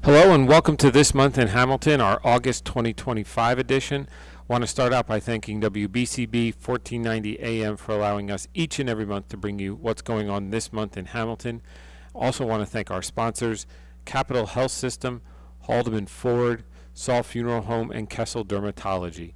Hello and welcome to This Month in Hamilton, our August 2025 edition. I want to start out by thanking WBCB 1490 AM for allowing us each and every month to bring you what's going on this month in Hamilton. Also want to thank our sponsors, Capital Health System, Haldeman Ford, Saul Funeral Home, and Kessel Dermatology.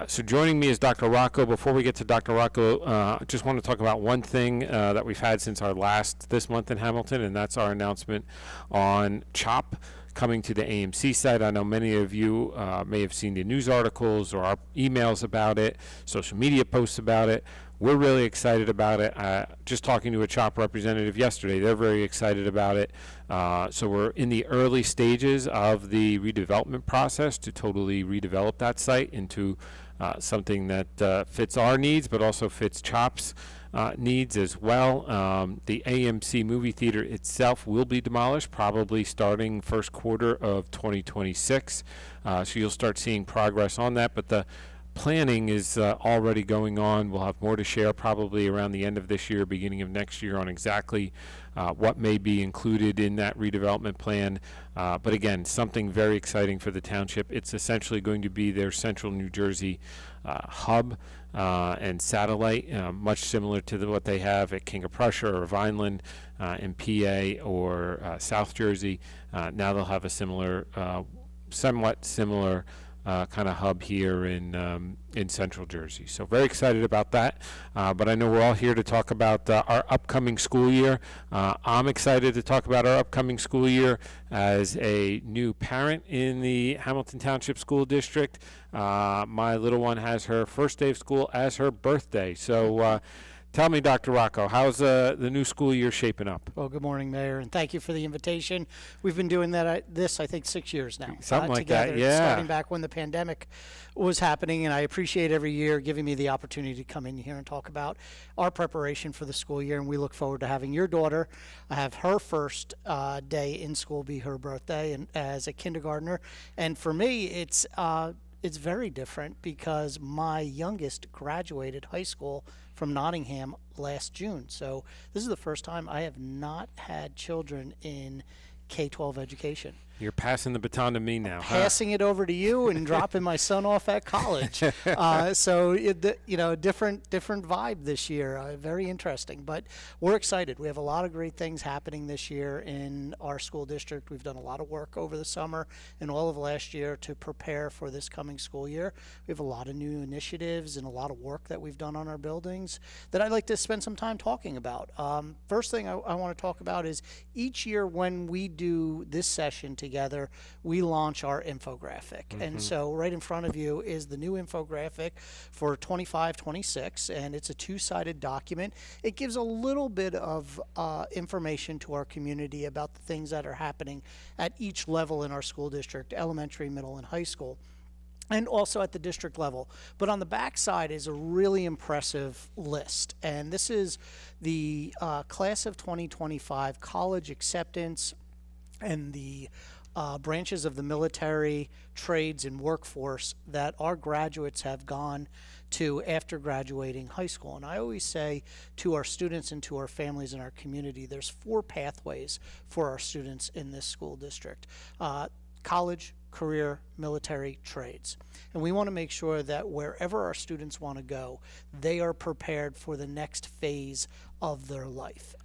So joining me is Dr. Rocco. Before we get to Dr. Rocco, I just want to talk about one thing that we've had since our last This Month in Hamilton, and that's our announcement on CHOP coming to the AMC site. I know many of you may have seen the news articles or our emails about it, social media posts about it. We're really excited about it. Just talking to a CHOP representative yesterday, they're very excited about it. So we're in the early stages of the redevelopment process to totally redevelop that site into something that fits our needs, but also fits CHOP's needs as well. The AMC movie theater itself will be demolished, probably starting first quarter of 2026. So you'll start seeing progress on that, but the planning is already going on. We'll have more to share probably around the end of this year, beginning of next year, on exactly what may be included in that redevelopment plan. But again, something very exciting for the township. It's essentially going to be their central New Jersey hub and satellite, much similar to what they have at King of Prussia or Vineland in PA or South Jersey. Now they'll have a similar, somewhat similar kind of hub here in Central Jersey. So very excited about that. But I know we're all here to talk about our upcoming school year. I'm excited to talk about our upcoming school year as a new parent in the Hamilton Township School District. My little one has her first day of school as her birthday. So tell me, Dr. Rocco, how's the new school year shaping up? Well, good morning, Mayor, and thank you for the invitation. We've been doing I think 6 years now. Something like together, that, yeah. Starting back when the pandemic was happening, and I appreciate every year giving me the opportunity to come in here and talk about our preparation for the school year, and we look forward to having your daughter have her first day in school be her birthday and as a kindergartner. And for me, it's very different because my youngest graduated high school from Nottingham last June. So this is the first time I have not had children in K-12 education. You're passing the baton to me now. Passing it over to you and dropping my son off at college. So different vibe this year. Very interesting, but we're excited. We have a lot of great things happening this year in our school district. We've done a lot of work over the summer and all of last year to prepare for this coming school year. We have a lot of new initiatives and a lot of work that we've done on our buildings that I'd like to spend some time talking about. First thing I want to talk about is each year when we do this session together, we launch our infographic. And so right in front of you is the new infographic for 25-26, and it's a two-sided document. It gives a little bit of information to our community about the things that are happening at each level in our school district, elementary, middle, and high school, and also at the district level. But on the back side is a really impressive list. And this is the class of 2025 college acceptance and the branches of the military, trades, and workforce that our graduates have gone to after graduating high school. And I always say to our students and to our families and our community, there's 4 pathways for our students in this school district: college, career, military, trades. And we want to make sure that wherever our students want to go, they are prepared for the next phase of their life.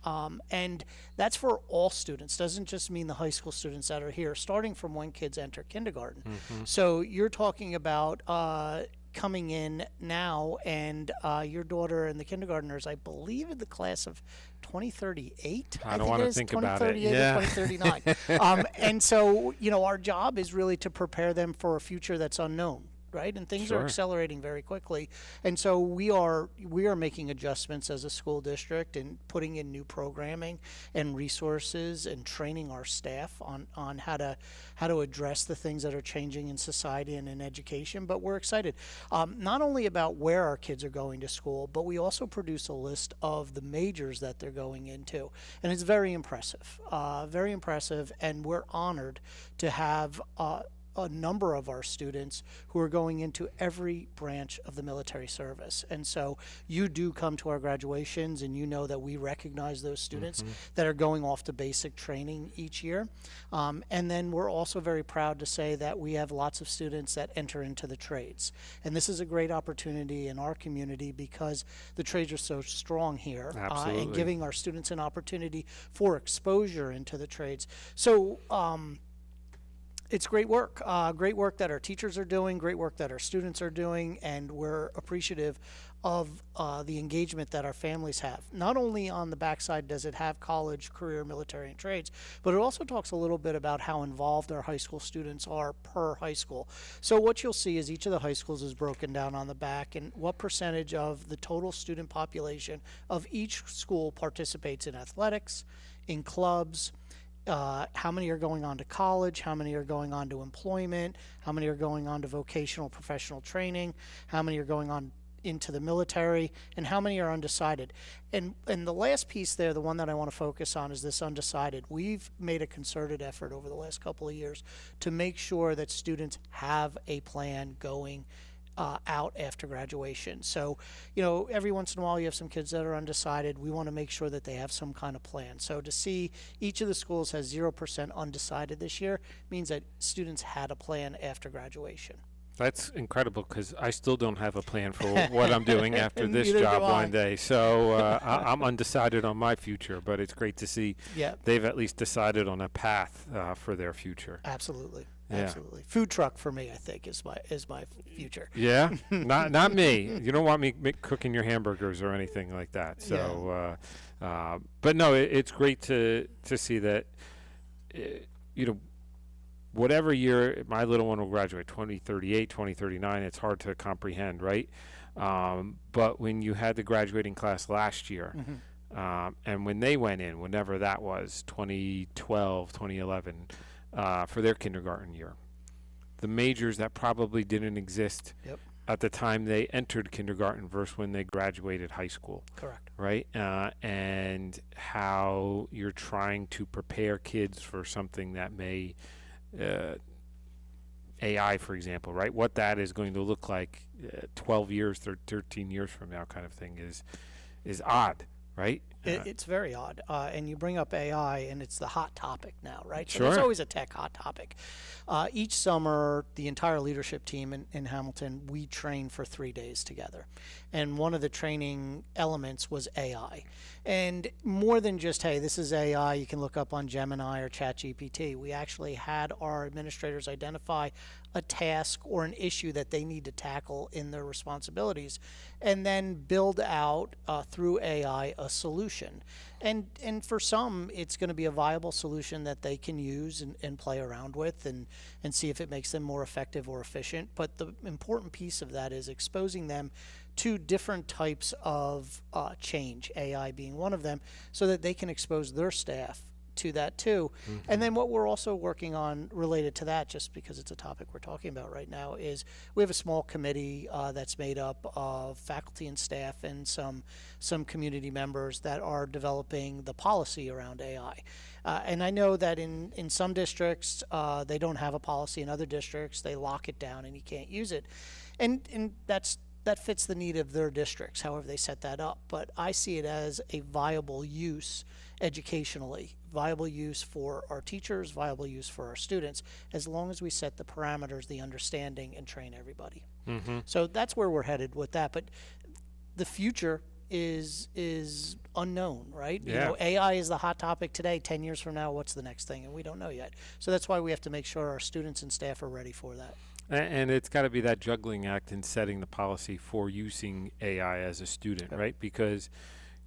And that's for all students. Doesn't just mean the high school students that are here, starting from when kids enter kindergarten. So you're talking about coming in now, and your daughter and the kindergartners, I believe, in the class of 2038. I don't want to think about it. Yeah. 2039. And so, our job is really to prepare them for a future that's unknown, right? And things are accelerating very quickly. And so we are making adjustments as a school district and putting in new programming and resources and training our staff on how to address the things that are changing in society and in education. But we're excited not only about where our kids are going to school, but we also produce a list of the majors that they're going into. And it's very impressive, and we're honored to have a number of our students who are going into every branch of the military service. And so you do come to our graduations and you know that we recognize those students that are going off to basic training each year. And then we're also very proud to say that we have lots of students that enter into the trades. And this is a great opportunity in our community because the trades are so strong here. Absolutely. And giving our students an opportunity for exposure into the trades. So it's great work that our teachers are doing, great work that our students are doing, and we're appreciative of the engagement that our families have. Not only on the backside does it have college, career, military, and trades, but it also talks a little bit about how involved our high school students are per high school. So what you'll see is each of the high schools is broken down on the back and what percentage of the total student population of each school participates in athletics, in clubs, how many are going on to college, how many are going on to employment, how many are going on to vocational professional training, how many are going on into the military, and how many are undecided. And the last piece there, the one that I want to focus on, is this undecided. We've made a concerted effort over the last couple of years to make sure that students have a plan going out after graduation. So, every once in a while you have some kids that are undecided. We want to make sure that they have some kind of plan. So to see each of the schools has 0% undecided this year means that students had a plan after graduation. That's incredible because I still don't have a plan for what I'm doing after this Neither job do I. one day. So I'm undecided on my future, but it's great to see they've at least decided on a path for their future. Absolutely. Yeah. Absolutely. Food truck for me, I think, is my future. Yeah, not me. You don't want me cooking your hamburgers or anything like that. So, but no, it's great to see that. Whatever year my little one will graduate, 2038, 2039, it's hard to comprehend, right? But when you had the graduating class last year, and when they went in, whenever that was, 2012, 2011. For their kindergarten year. The majors that probably didn't exist at the time they entered kindergarten versus when they graduated high school. Correct. Right? And how you're trying to prepare kids for something that may, AI, for example, right? What that is going to look like 12 years, 13 years from now kind of thing is odd. Right? It's very odd. And you bring up AI, and it's the hot topic now, right? Sure. So it's always a tech hot topic. Each summer, the entire leadership team in Hamilton, we train for 3 days together. And one of the training elements was AI. And more than just, hey, this is AI, you can look up on Gemini or ChatGPT. We actually had our administrators identify a task or an issue that they need to tackle in their responsibilities, and then build out through AI a solution. And for some, it's going to be a viable solution that they can use and play around with and see if it makes them more effective or efficient. But the important piece of that is exposing them to different types of change, AI being one of them, so that they can expose their staff to that too. And then what we're also working on related to that, just because it's a topic we're talking about right now, is we have a small committee that's made up of faculty and staff and some community members that are developing the policy around AI. And I know that in some districts they don't have a policy. In other districts they lock it down and you can't use it. And that fits the need of their districts, however they set that up. But I see it as a viable use educationally, viable use for our teachers, viable use for our students, as long as we set the parameters, the understanding, and train everybody. So that's where we're headed with that. But the future is unknown, right? Yeah. AI is the hot topic today. 10 years from now, what's the next thing? And we don't know yet. So that's why we have to make sure our students and staff are ready for that. And it's got to be that juggling act in setting the policy for using AI as a student, right? Because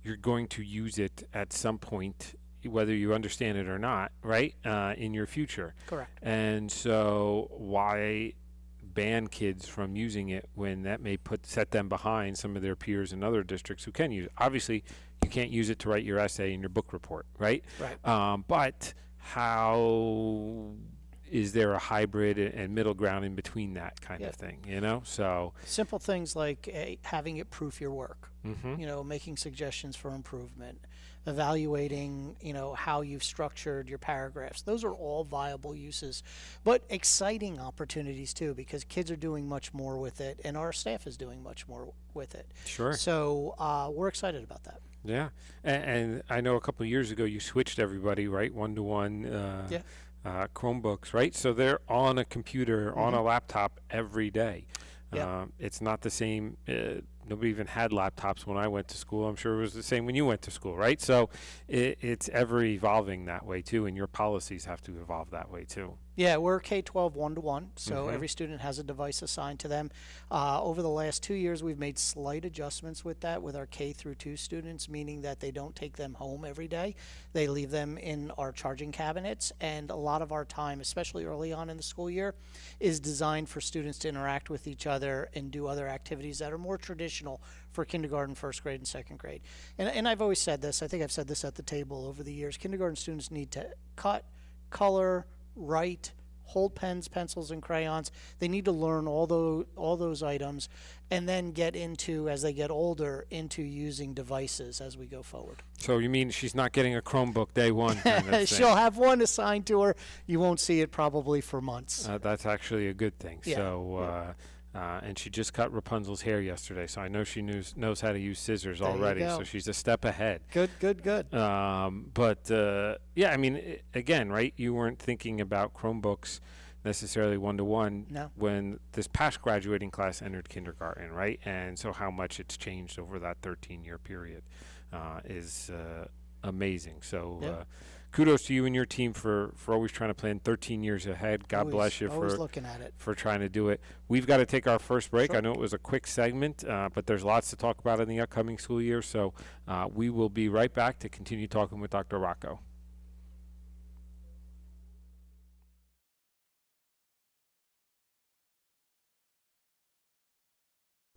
you're going to use it at some point, whether you understand it or not, right, in your future. Correct. And so why ban kids from using it when that may set them behind some of their peers in other districts who can use it? Obviously, you can't use it to write your essay in your book report, right? Right. But how is there a hybrid and middle ground in between that kind of thing, So simple things like having it proof your work, making suggestions for improvement, evaluating, how you've structured your paragraphs. Those are all viable uses, but exciting opportunities too, because kids are doing much more with it and our staff is doing much more with it. Sure. So we're excited about that. Yeah. And I know a couple of years ago you switched everybody, right? One-to-one Chromebooks, right? So they're on a computer, on a laptop every day. Yeah. It's not the same. Nobody even had laptops when I went to school. I'm sure it was the same when you went to school, right? So it's ever evolving that way too, and your policies have to evolve that way too. Yeah, we're K-12 one-to-one, so every student has a device assigned to them. Over the last 2 years, we've made slight adjustments with that with our K through 2 students, meaning that they don't take them home every day. They leave them in our charging cabinets, and a lot of our time, especially early on in the school year, is designed for students to interact with each other and do other activities that are more traditional for kindergarten, first grade, and second grade. And I've always said this, I think I've said this at the table over the years, kindergarten students need to cut, color, write, hold pens, pencils, and crayons. They need to learn all those items and then get into, as they get older, into using devices as we go forward. So you mean she's not getting a Chromebook day one? Kind of She'll have one assigned to her. You won't see it probably for months. That's actually a good thing. Yeah. So, and she just cut Rapunzel's hair yesterday, so I know she knows how to use scissors There you already. go. So she's a step ahead. Good. Yeah, I mean, again, right? You weren't thinking about Chromebooks necessarily one-to-one No. when this past graduating class entered kindergarten, right? And so how much it's changed over that 13-year period is amazing. So Yeah. kudos to you and your team for always trying to plan 13 years ahead. God bless you always looking at it. for trying to do it. We've got to take our first break. Sure. I know it was a quick segment, but there's lots to talk about in the upcoming school year. So we will be right back to continue talking with Dr. Rocco.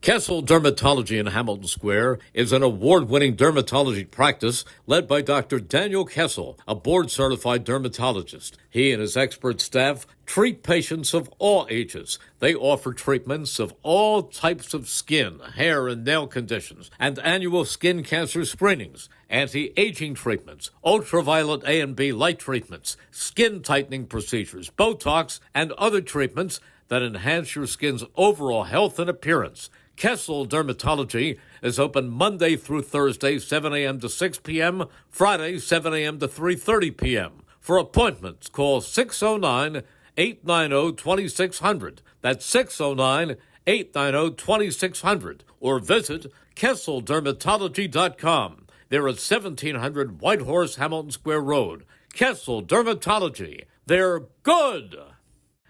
Kessel Dermatology in Hamilton Square is an award-winning dermatology practice led by Dr. Daniel Kessel, a board-certified dermatologist. He and his expert staff treat patients of all ages. They offer treatments of all types of skin, hair, and nail conditions, and annual skin cancer screenings, anti-aging treatments, ultraviolet A and B light treatments, skin tightening procedures, Botox, and other treatments that enhance your skin's overall health and appearance. Kessel Dermatology is open Monday through Thursday, 7 a.m. to 6 p.m., Friday, 7 a.m. to 3:30 p.m. For appointments, call 609-890-2600. That's 609-890-2600. Or visit KesselDermatology.com. They're at 1700 Whitehorse, Hamilton Square Road. Kessel Dermatology. They're good.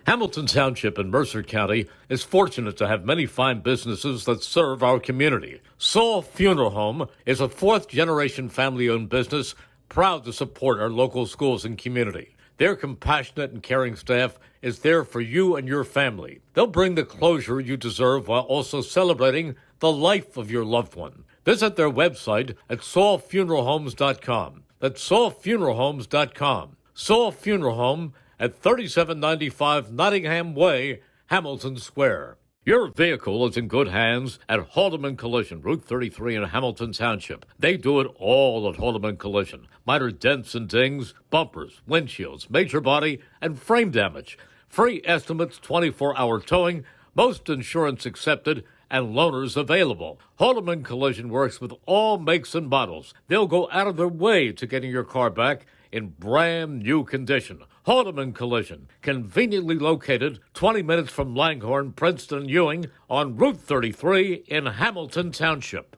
Hamilton Township in Mercer County is fortunate to have many fine businesses that serve our community. Saul Funeral Home is a fourth-generation family-owned business proud to support our local schools and community. Their compassionate and caring staff is there for you and your family. They'll bring the closure you deserve while also celebrating the life of your loved one. Visit their website at saulfuneralhomes.com. That's saulfuneralhomes.com. Saul Funeral Home at 3795 Nottingham Way, Hamilton Square. Your vehicle is in good hands at Haldeman Collision, Route 33 in Hamilton Township. They do it all at Haldeman Collision. Minor dents and dings, bumpers, windshields, major body, and frame damage. Free estimates, 24-hour towing, most insurance accepted, and loaners available. Haldeman Collision works with all makes and models. They'll go out of their way to getting your car back in brand new condition. Haldeman Collision, conveniently located 20 minutes from Langhorne, Princeton, and Ewing on Route 33 in Hamilton Township.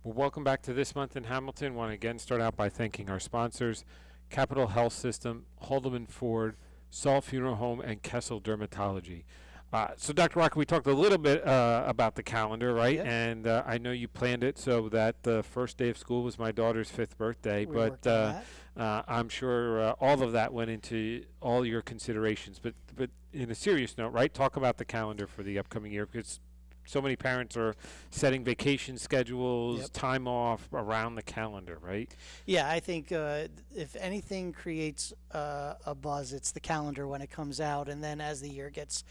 Well, welcome back to This Month in Hamilton. Want to again start out by thanking our sponsors, Capital Health System, Haldeman Ford, Saul Funeral Home, and Kessel Dermatology. So, Dr. Rocco, we talked a little bit about the calendar, right? Yeah. And I know you planned it so that the first day of school was my daughter's 5th birthday. We worked on that. I'm sure all of that went into all your considerations. But in a serious note, right? Talk about the calendar for the upcoming year, because so many parents are setting vacation schedules, Yep. time off around the calendar, right? Yeah, I think if anything creates a buzz, it's the calendar when it comes out, and then as the year gets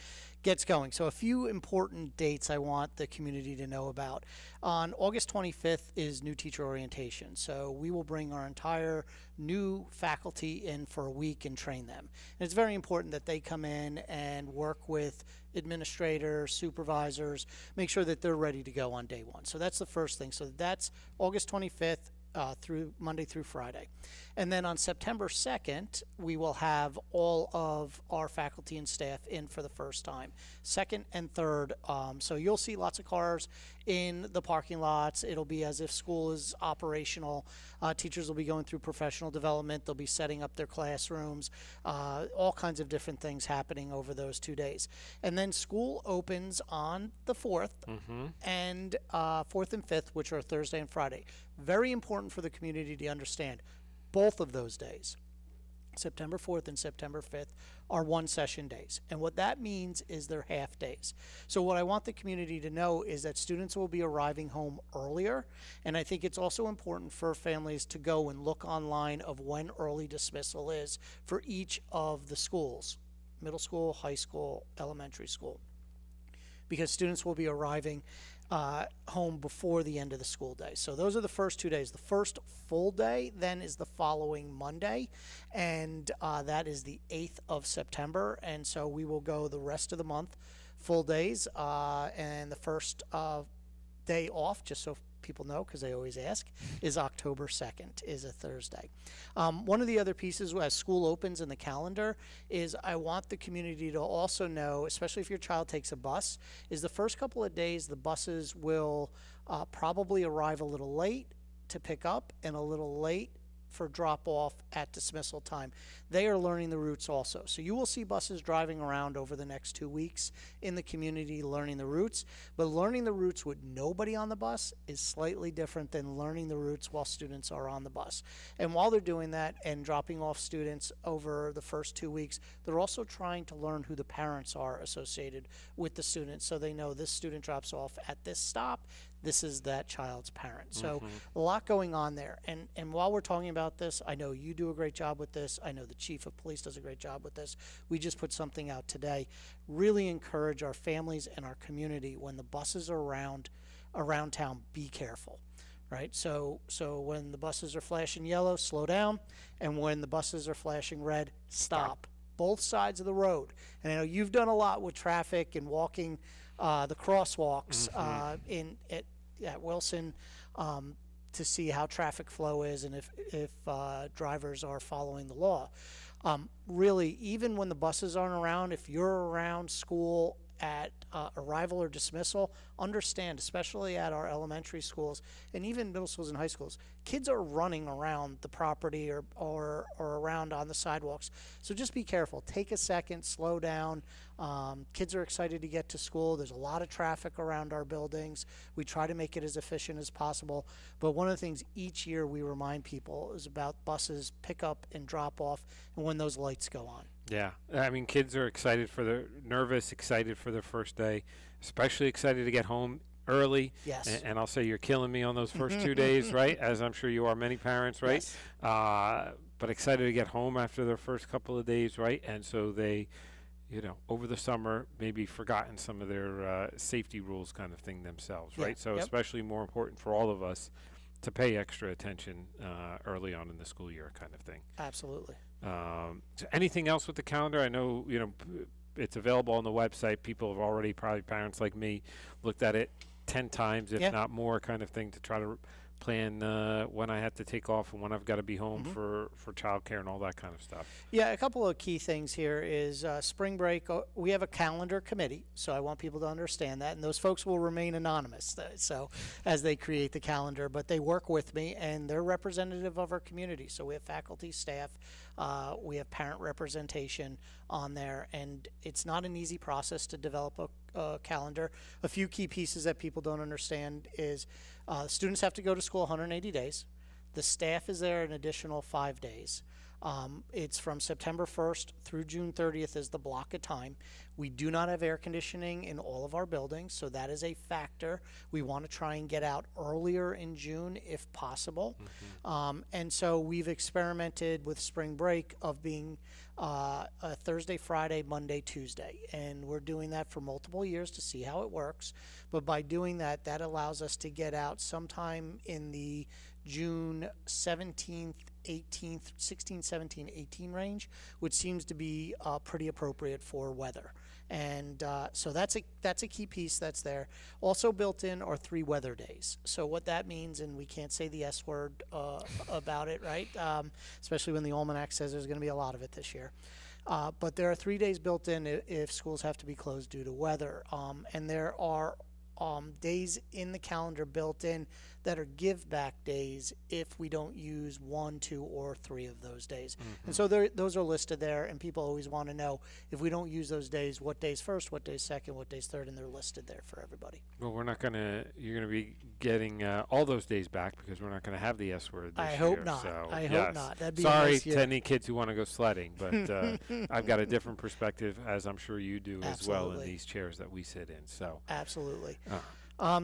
gets going. So a few important dates I want the community to know about. On August 25th is new teacher orientation. So we will bring our entire new faculty in for a week and train them. And it's very important that they come in and work with administrators, supervisors, make sure that they're ready to go on day one. So that's the first thing. So that's August 25th. Through Monday through Friday. And then on September 2nd, we will have all of our faculty and staff in for the first time, second and third. So you'll see lots of cars in the parking lots. It'll be as if school is operational. Teachers will be going through professional development. They'll be setting up their classrooms, all kinds of different things happening over those 2 days. And then school opens on the 4th and 4th and 5th, which are Thursday and Friday. Very important for the community to understand both of those days, September 4th and September 5th, are one session days. And what that means is they're half days. So what I want the community to know is that students will be arriving home earlier. And I think it's also important for families to go and look online of when early dismissal is for each of the schools, middle school, high school, elementary school, because students will be arriving home before the end of the school day. So those are the first 2 days. The first full day then is the following Monday, and that is the 8th of September. And so we will go the rest of the month full days, and the first day off, just so people know because they always ask, is October 2nd, is a Thursday. One of the other pieces as school opens in the calendar is I want the community to also know, especially if your child takes a bus, is the first couple of days the buses will probably arrive a little late to pick up and a little late for drop off at dismissal time. They are learning the routes also. So you will see buses driving around over the next 2 weeks in the community learning the routes, but learning the routes with nobody on the bus is slightly different than learning the routes while students are on the bus. And while they're doing that and dropping off students over the first 2 weeks, they're also trying to learn who the parents are associated with the students, so they know this student drops off at this stop, this is that child's parent. So a lot going on there. And while we're talking about this, I know you do a great job with this. I know the chief of police does a great job with this. We just put something out today. Really encourage our families and our community when the buses are around town, be careful. Right? So when the buses are flashing yellow, slow down. And when the buses are flashing red, stop. Both sides of the road. And I know you've done a lot with traffic and walking the crosswalks at Wilson to see how traffic flow is and if drivers are following the law. Really, even when the buses aren't around, if you're around school at arrival or dismissal, understand, especially at our elementary schools and even middle schools and high schools, kids are running around the property or around on the sidewalks. So just be careful. Take a second, slow down. Kids are excited to get to school. There's a lot of traffic around our buildings. We try to make it as efficient as possible. But one of the things each year we remind people is about buses pick up and drop off and when those lights go on. Yeah, I mean, kids are excited nervous, excited for their first day, especially excited to get home early. Yes. And I'll say you're killing me on those first 2 days, right? As I'm sure you are many parents, right? Yes. But excited to get home after their first couple of days, right? And so they, over the summer, maybe forgotten some of their safety rules kind of thing themselves, right? So especially more important for all of us to pay extra attention early on in the school year kind of thing. Absolutely. So anything else with the calendar? I know, it's available on the website. People have already, probably parents like me, looked at it 10 times, if not more, kind of thing to try to plan when I have to take off and when I've got to be home for childcare and all that kind of stuff. Yeah, a couple of key things here is spring break. We have a calendar committee, so I want people to understand that, and those folks will remain anonymous. So as they create the calendar, but they work with me, and they're representative of our community. So we have faculty, staff, we have parent representation on there, and it's not an easy process to develop a calendar. A few key pieces that people don't understand is students have to go to school 180 days. The staff is there an additional 5 days. It's from September 1st through June 30th is the block of time. We do not have air conditioning in all of our buildings, so that is a factor. We want to try and get out earlier in June if possible. And so we've experimented with spring break of being a Thursday, Friday, Monday, Tuesday. And we're doing that for multiple years to see how it works. But by doing that, that allows us to get out sometime in the June 17th, 18th, 16, 17, 18 range, which seems to be pretty appropriate for weather. And so that's a key piece that's there. Also built in are 3 weather days. So what that means, and we can't say the S word about it, right? Especially when the almanac says there's going to be a lot of it this year. But there are 3 days built in if schools have to be closed due to weather. And there are days in the calendar built in that are give back days if we don't use 1, 2, or 3 of those days. And so those are listed there, and people always want to know if we don't use those days, what day's first, what day's second, what day's third, and they're listed there for everybody. Well, you're going to be getting all those days back because we're not going to have the S word this year. I hope not. So, I yes. hope not. That'd be a Sorry nice year. to any kids who want to go sledding, but I've got a different perspective, as I'm sure you do as well, in Absolutely. these chairs that we sit in. So Absolutely.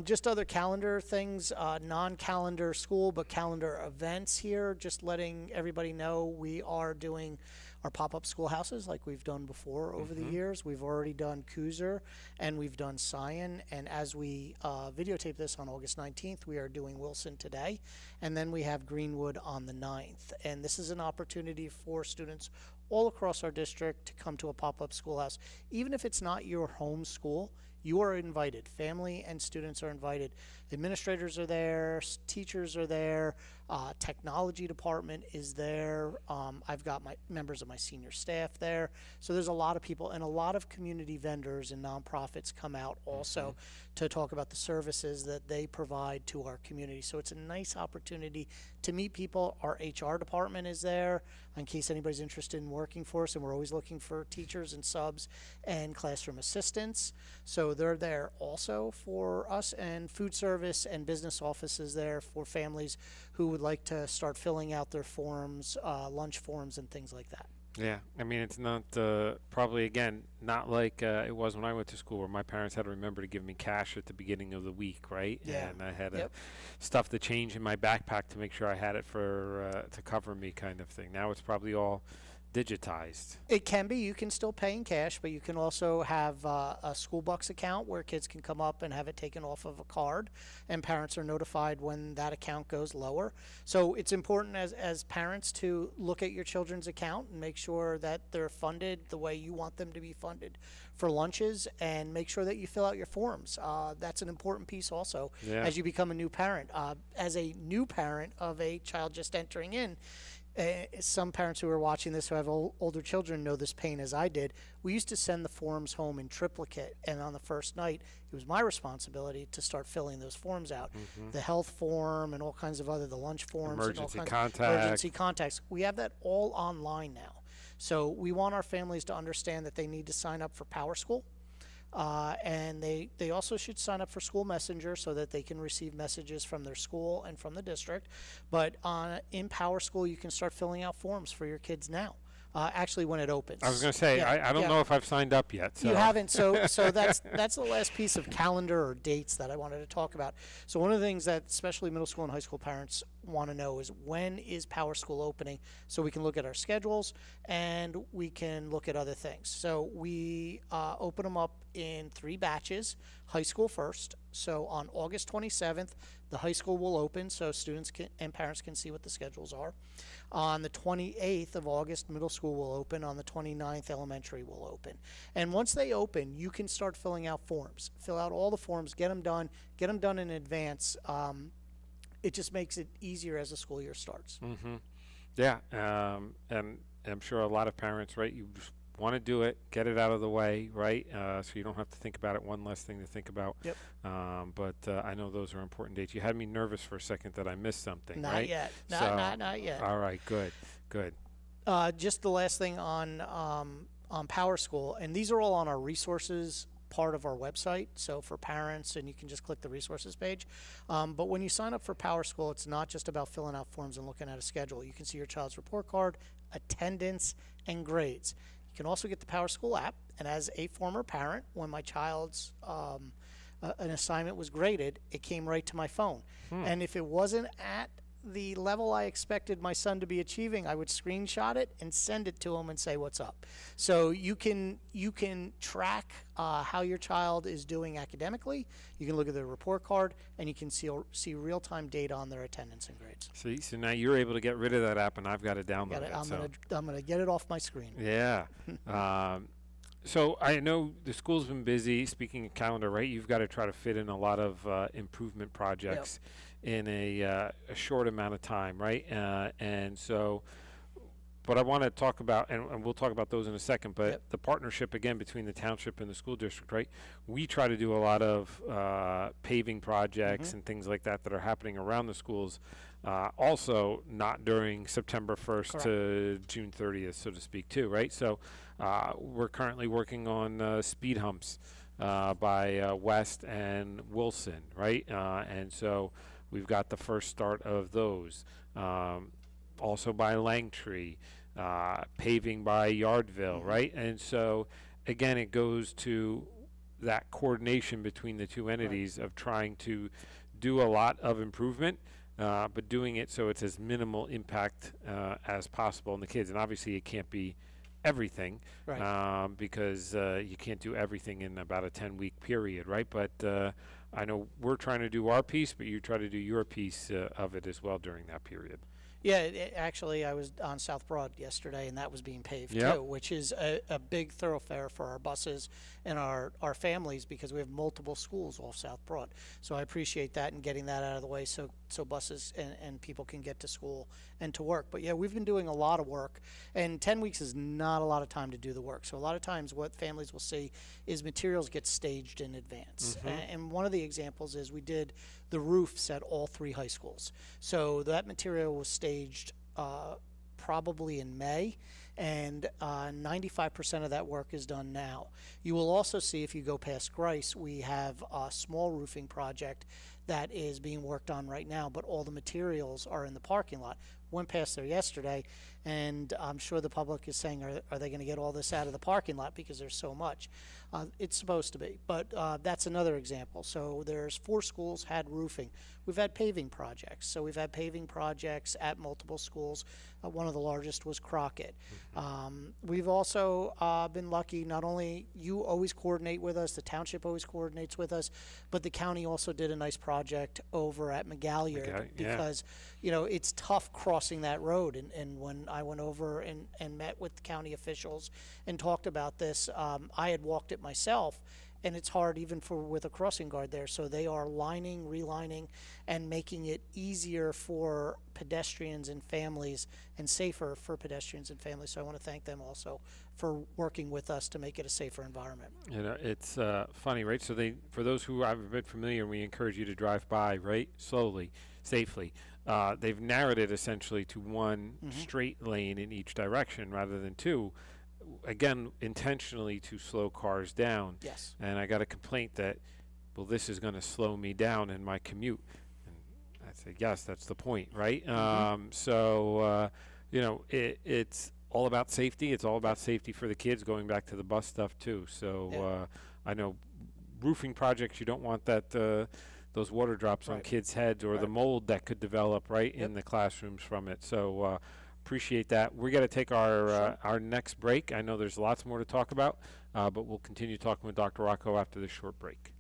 Just other calendar things, non-calendar school, but calendar events here. Just letting everybody know we are doing our pop-up schoolhouses like we've done before over the years. We've already done Cooser and we've done Scion. And as we videotape this on August 19th, we are doing Wilson today. And then we have Greenwood on the 9th. And this is an opportunity for students all across our district to come to a pop-up schoolhouse. Even if it's not your home school, you are invited. Family and students are invited. Administrators are there, teachers are there, technology department is there. I've got my members of my senior staff there. So there's a lot of people, and a lot of community vendors and nonprofits come out also to talk about the services that they provide to our community. So it's a nice opportunity to meet people. Our HR department is there in case anybody's interested in working for us, and we're always looking for teachers and subs and classroom assistants. So they're there also for us, and food service and business offices there for families who would like to start filling out their forms, lunch forms and things like that. yeah, I mean, it's not probably, again, not like it was when I went to school where my parents had to remember to give me cash at the beginning of the week, right? Yeah. And I had Yep. stuff to change in my backpack to make sure I had it for to cover me, kind of thing. Now it's probably all digitized. It can be. You can still pay in cash, but you can also have a school bucks account where kids can come up and have it taken off of a card, and parents are notified when that account goes lower. So it's important as parents to look at your children's account and make sure that they're funded the way you want them to be funded for lunches, and make sure that you fill out your forms. That's an important piece also Yeah. as you become a new parent. As a new parent of a child just entering in, some parents who are watching this who have older children know this pain as I did. We used to send the forms home in triplicate, and on the first night, it was my responsibility to start filling those forms out. The health form and all kinds of the lunch forms, Emergency and all kinds contact. emergency contacts. We have that all online now. So we want our families to understand that they need to sign up for Power School. And they also should sign up for School Messenger so that they can receive messages from their school and from the district. But in Power School, you can start filling out forms for your kids now. Actually, when it opens. I was going to say, Yeah, I don't yeah. know if I've signed up yet. So. You haven't, so that's the last piece of calendar or dates that I wanted to talk about. So one of the things that especially middle school and high school parents want to know is, when is Power School opening, so we can look at our schedules and we can look at other things. So we open them up in 3 batches. High school first. So on August 27th, the high school will open, so students and parents can see what the schedules are. On the 28th of August, middle school will open. On the 29th, elementary will open. And once they open, you can start filling out forms. Fill out all the forms, get them done in advance. It just makes it easier as the school year starts. Yeah, and I'm sure a lot of parents, right, you just want to do it, get it out of the way, right, so you don't have to think about it, one less thing to think about. Yep. But I know those are important dates. You had me nervous for a second that I missed something, Not right? yet. So, Not yet. All right, good. Just the last thing on Power School, and these are all on our resources part of our website, so for parents, and you can just click the resources page. But when you sign up for Power School, it's not just about filling out forms and looking at a schedule. You can see your child's report card, attendance, and grades. You can also get the Power School app, and as a former parent, when my child's an assignment was graded, it came right to my phone. And if it wasn't at the level I expected my son to be achieving, I would screenshot it and send it to him and say, what's up? So you can track how your child is doing academically. You can look at their report card, and you can see real-time data on their attendance and grades. See, so now you're able to get rid of that app, and I've got to download it. I'm gonna get it off my screen. Yeah. So I know the school's been busy. Speaking of calendar, right? You've got to try to fit in a lot of improvement projects in a short amount of time, right? And so, but I want to talk about, and we'll talk about those in a second, but the partnership, again, between the township and the school district, right? We try to do a lot of paving projects and things like that that are happening around the schools. Also, not during September 1st to June 30th, so to speak, too, right? So we're currently working on speed humps by West and Wilson, right? And so we've got the first start of those. Also by Langtree, paving by Yardville, right? And so, again, it goes to that coordination between the two entities of trying to do a lot of improvement, but doing it so it's as minimal impact as possible on the kids. And obviously it can't be everything, because you can't do everything in about a 10-week period, right? But I know we're trying to do our piece, but you try to do your piece of it as well during that period. Yeah, actually, I was on South Broad yesterday, and that was being paved too, which is a big thoroughfare for our buses and our families, because we have multiple schools off South Broad. So I appreciate that and getting that out of the way so buses and people can get to school and to work. But yeah, we've been doing a lot of work, and 10 weeks is not a lot of time to do the work. So a lot of times what families will see is materials get staged in advance. And one of the examples is we did the roofs at all 3 high schools. So that material was staged probably in May, and 95% of that work is done now. You will also see, if you go past Grice, we have a small roofing project that is being worked on right now, but all the materials are in the parking lot. Went past there yesterday, and I'm sure the public is saying, are they going to get all this out of the parking lot because there's so much? It's supposed to be, but that's another example. So there's 4 schools had roofing. We've had paving projects. So we've had paving projects at multiple schools. One of the largest was Crockett. We've also been lucky. Not only you always coordinate with us, the township always coordinates with us, but the county also did a nice project over at McGalliard, because it's tough crossing that road. And when I went over and met with county officials and talked about this, I had walked it myself, and it's hard even with a crossing guard there. So they are lining, relining, and making it easier for pedestrians and families, and safer for pedestrians and families. So I want to thank them also for working with us to make it a safer environment. It's funny, right? So for those who are a bit familiar, we encourage you to drive by, right, slowly, safely. They've narrowed it essentially to one straight lane in each direction rather than 2. Again, intentionally to slow cars down. Yes. And I got a complaint that, well, this is going to slow me down in my commute. And I say, yes, that's the point, right? It's all about safety. It's all about safety for the kids, going back to the bus stuff too. So I know roofing projects, you don't want that those water drops on kids' heads, or the mold that could develop in the classrooms from it. So appreciate that. We're going to take our next break. I know there's lots more to talk about, but we'll continue talking with Dr. Rocco after this short break.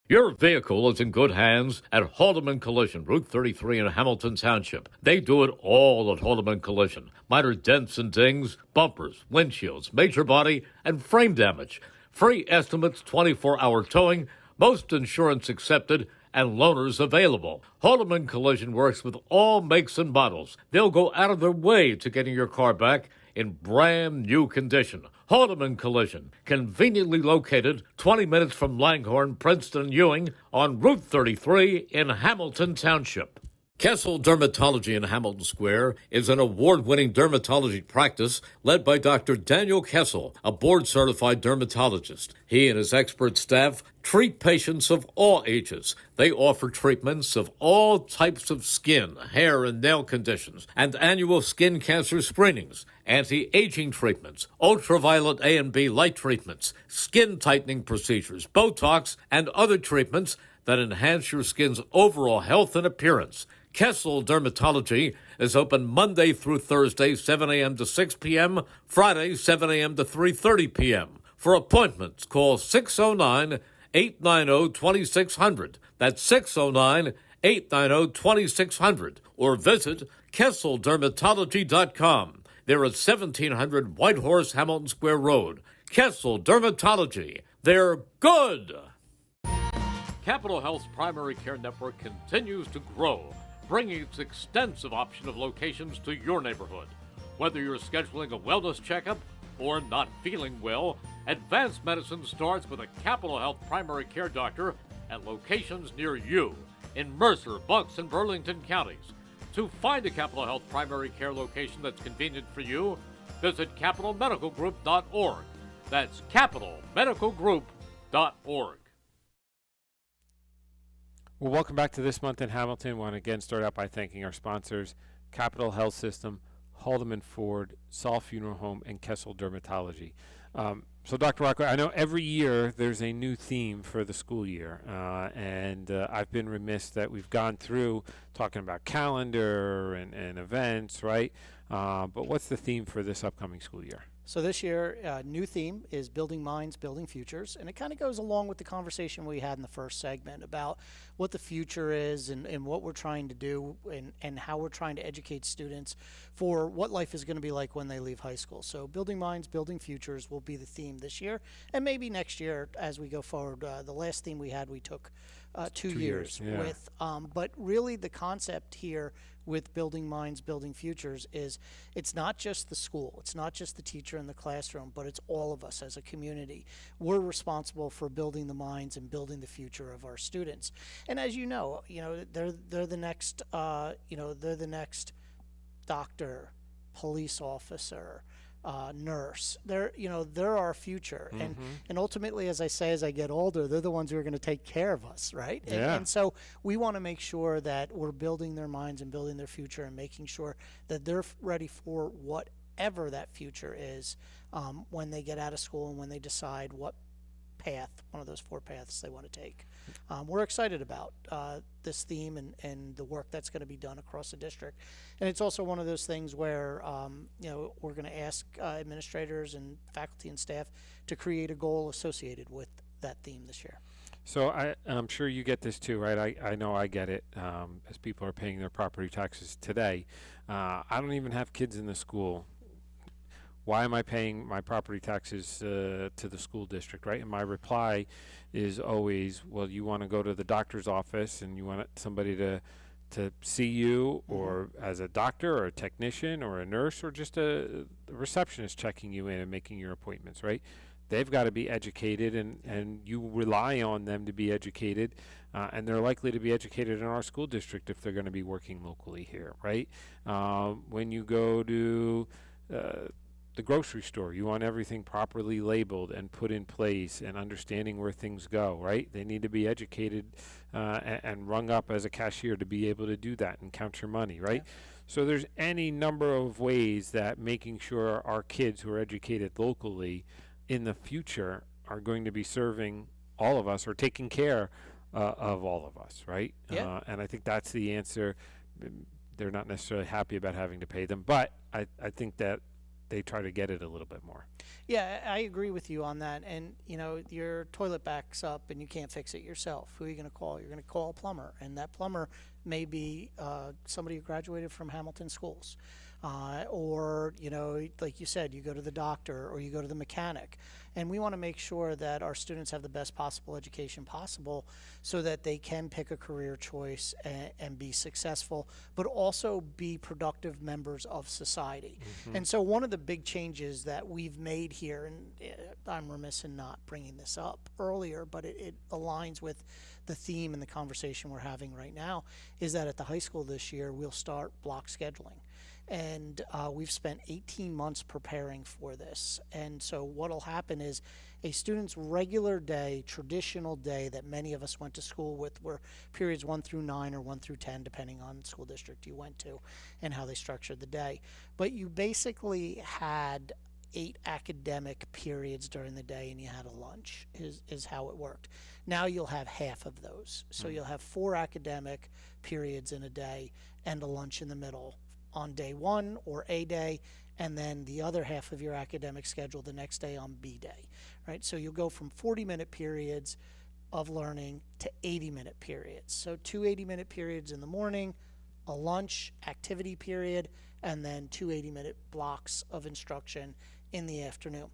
Your vehicle is in good hands at Haldeman Collision, Route 33 in Hamilton Township. They do it all at Haldeman Collision. Minor dents and dings, bumpers, windshields, major body, and frame damage. Free estimates, 24-hour towing, most insurance accepted, and loaners available. Haldeman Collision works with all makes and models. They'll go out of their way to getting your car back in brand new condition. Haldeman Collision, conveniently located 20 minutes from Langhorne, Princeton, Ewing on Route 33 in Hamilton Township. Kessel Dermatology in Hamilton Square is an award-winning dermatology practice led by Dr. Daniel Kessel, a board-certified dermatologist. He and his expert staff treat patients of all ages. They offer treatments of all types of skin, hair, and nail conditions, and annual skin cancer screenings, anti-aging treatments, ultraviolet A and B light treatments, skin tightening procedures, Botox, and other treatments that enhance your skin's overall health and appearance. Kessel Dermatology is open Monday through Thursday, 7 a.m. to 6 p.m., Friday, 7 a.m. to 3:30 p.m. For appointments, call 609-890-2600. That's 609-890-2600. Or visit KesselDermatology.com. They're at 1700 Whitehorse, Hamilton Square Road. Kessel Dermatology. They're good. Capital Health's primary care network continues to grow, bringing its extensive option of locations to your neighborhood. Whether you're scheduling a wellness checkup or not feeling well, advanced medicine starts with a Capital Health primary care doctor at locations near you in Mercer, Bucks, and Burlington counties. To find a Capital Health primary care location that's convenient for you, visit capitalmedicalgroup.org. That's capitalmedicalgroup.org. Well, welcome back to This Month in Hamilton. I want to again start out by thanking our sponsors, Capital Health System, Haldeman Ford, Saul Funeral Home, and Kessel Dermatology. So, Dr. Rocco, I know every year there's a new theme for the school year, and I've been remiss that we've gone through talking about calendar and events, right? But what's the theme for this upcoming school year? So this year, new theme is Building Minds, Building Futures, and it kind of goes along with the conversation we had in the first segment about what the future is and what we're trying to do and how we're trying to educate students for what life is going to be like when they leave high school. So Building Minds, Building Futures will be the theme this year, and maybe next year as we go forward. The last theme we had, we took 2 years yeah. with, but really the concept here with Building Minds, Building Futures is it's not just the school, it's not just the teacher in the classroom, but it's all of us as a community. We're responsible for building the minds and building the future of our students. And as you know, they're the next, they're the next doctor, police officer, nurse. They're our future, and ultimately, as I say, as I get older, they're the ones who are going to take care of us, right? And so we want to make sure that we're building their minds and building their future, and making sure that they're ready for whatever that future is when they get out of school and when they decide what path, one of those 4 paths they want to take. We're excited about this theme and the work that's going to be done across the district. And it's also one of those things where we're going to ask administrators and faculty and staff to create a goal associated with that theme this year. So I'm sure you get this too, right? I know I get it as people are paying their property taxes today. I don't even have kids in the school. Why am I paying my property taxes to the school district, right? And my reply is always, well, you want to go to the doctor's office and you want somebody to see you, or as a doctor or a technician or a nurse or just a receptionist checking you in and making your appointments, right? They've got to be educated, and you rely on them to be educated, and they're likely to be educated in our school district if they're going to be working locally here, right? When you go to the grocery store, you want everything properly labeled and put in place and understanding where things go, right? They need to be educated and rung up as a cashier to be able to do that and count your money, right? Yeah. So there's any number of ways that making sure our kids who are educated locally in the future are going to be serving all of us or taking care of all of us, right? Yeah. And I think that's the answer. They're not necessarily happy about having to pay them, but I think that they try to get it a little bit more. Yeah, I agree with you on that. And, your toilet backs up and you can't fix it yourself. Who are you going to call? You're going to call a plumber. And that plumber may be somebody who graduated from Hamilton schools. or, like you said, you go to the doctor or you go to the mechanic. And we want to make sure that our students have the best possible education possible so that they can pick a career choice and be successful, but also be productive members of society. And so one of the big changes that we've made here, and I'm remiss in not bringing this up earlier, but it aligns with the theme and the conversation we're having right now, is that at the high school this year, we'll start block scheduling. And we've spent 18 months preparing for this. And so what'll happen is a student's regular day, traditional day that many of us went to school with were periods 1 through 9 or 1 through 10, depending on school district you went to and how they structured the day. But you basically had 8 academic periods during the day and you had a lunch is how it worked. Now you'll have half of those. So you'll have 4 academic periods in a day and a lunch in the middle on day 1 or A day, and then the other half of your academic schedule the next day on B day, right? So you'll go from 40-minute periods of learning to 80-minute periods. So 2 80-minute periods in the morning, a lunch activity period, and then 2 80-minute blocks of instruction in the afternoon.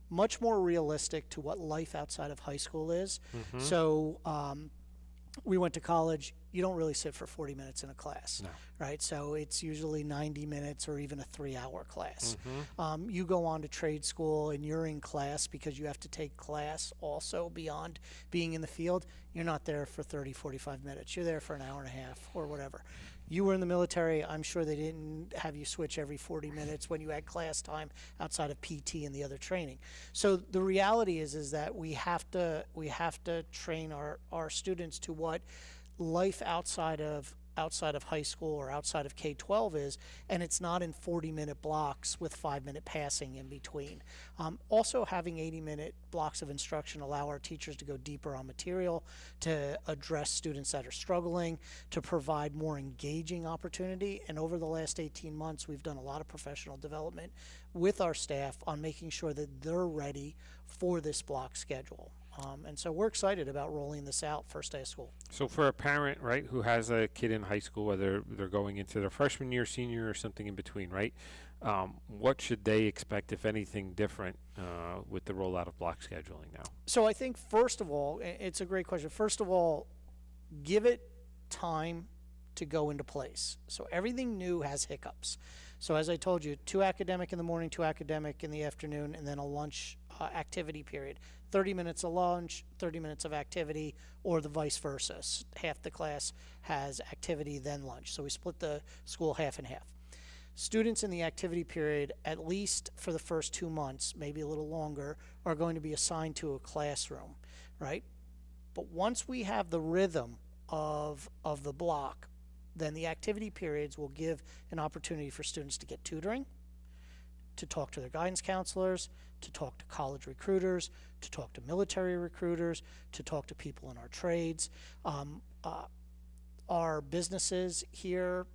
Much more realistic to what life outside of high school is. So we went to college. You don't really sit for 40 minutes in a class, right? So it's usually 90 minutes or even a 3-hour class. You go on to trade school and you're in class because you have to take class also beyond being in the field. You're not there for 30, 45 minutes. You're there for an hour and a half or whatever. You were in the military. I'm sure they didn't have you switch every 40 minutes when you had class time outside of PT and the other training. So the reality is that we have to train our students to what life outside of high school or outside of K-12 is, and it's not in 40-minute blocks with 5-minute passing in between. Also having 80-minute blocks of instruction allow our teachers to go deeper on material, to address students that are struggling, to provide more engaging opportunity. And over the last 18 months, we've done a lot of professional development with our staff on making sure that they're ready for this block schedule. And so we're excited about rolling this out first day of school. So for a parent, right, who has a kid in high school, whether they're going into their freshman year, senior, or something in between, right, what should they expect, if anything, different with the rollout of block scheduling now? So I think, first of all, it's a great question. First of all, give it time to go into place. So everything new has hiccups. So as I told you, 2 academic in the morning, 2 academic in the afternoon, and then a lunch activity period. 30 minutes of lunch, 30 minutes of activity, or the vice versa. Half the class has activity, then lunch. So we split the school half and half. Students in the activity period, at least for the first 2 months, maybe a little longer, are going to be assigned to a classroom, right? But once we have the rhythm of the block, then the activity periods will give an opportunity for students to get tutoring, to talk to their guidance counselors, to talk to college recruiters, to talk to military recruiters, to talk to people in our trades. Our businesses here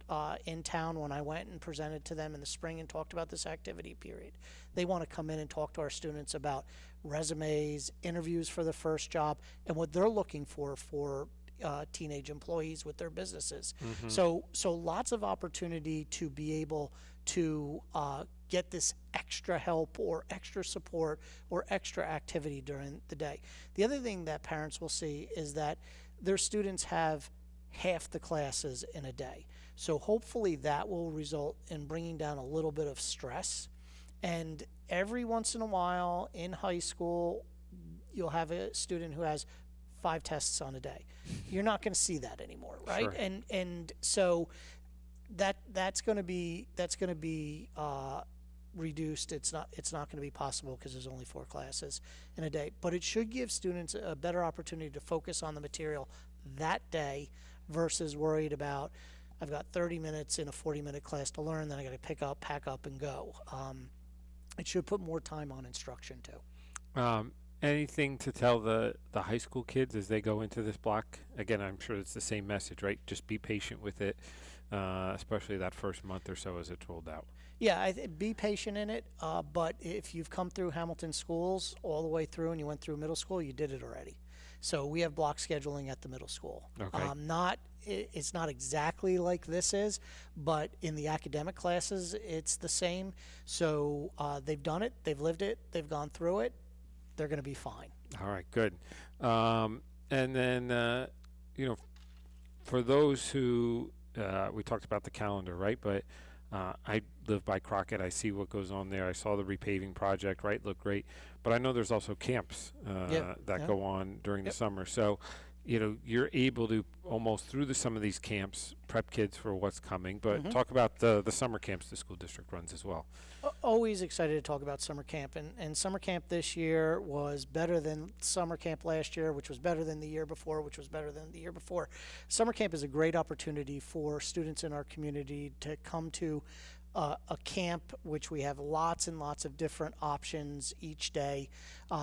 in town, when I went and presented to them in the spring and talked about this activity period, they want to come in and talk to our students about resumes, interviews for the first job, and what they're looking for teenage employees with their businesses. So lots of opportunity to be able to get this extra help or extra support or extra activity during the day. The other thing that parents will see is that their students have half the classes in a day. So hopefully that will result in bringing down a little bit of stress. And every once in a while in high school, you'll have a student who has 5 tests on a day. You're not going to see that anymore, right? Sure. And so that's going to be reduced. It's not going to be possible because there's only 4 classes in a day. But it should give students a better opportunity to focus on the material that day versus worried about, I've got 30 minutes in a 40-minute class to learn, then I got to pick up, pack up, and go. It should put more time on instruction too. Anything to tell the high school kids as they go into this block? Again, I'm sure it's the same message, right? Just be patient with it, especially that first month or so as it's rolled out. Yeah, be patient in it, but if you've come through Hamilton schools all the way through and you went through middle school, you did it already. So we have block scheduling at the middle school. Okay. It's not exactly like this is, but in the academic classes, it's the same. So they've done it, they've lived it, they've gone through it. They're going to be fine. All right, good. And then, for those who, we talked about the calendar, right? But I live by Crockett. I see what goes on there. I saw the repaving project, right? Looked great. But I know there's also camps that go on during the summer. So, you're able to almost through some of these camps prep kids for what's coming. But talk about the summer camps the school district runs as well. Always excited to talk about summer camp. And summer camp this year was better than summer camp last year, which was better than the year before, which was better than the year before. Summer camp is a great opportunity for students in our community to come to a camp, which we have lots and lots of different options each day,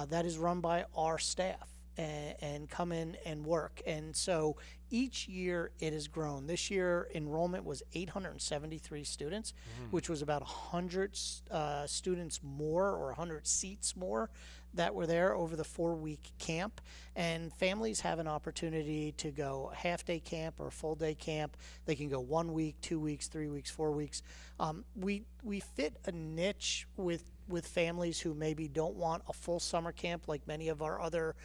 that is run by our staff. And come in and work. And so each year it has grown. This year enrollment was 873 students, which was about 100 students more or 100 seats more that were there over the 4-week camp. And families have an opportunity to go half-day camp or full-day camp. They can go 1 week, 2 weeks, 3 weeks, 4 weeks. We fit a niche with families who maybe don't want a full summer camp like many of our other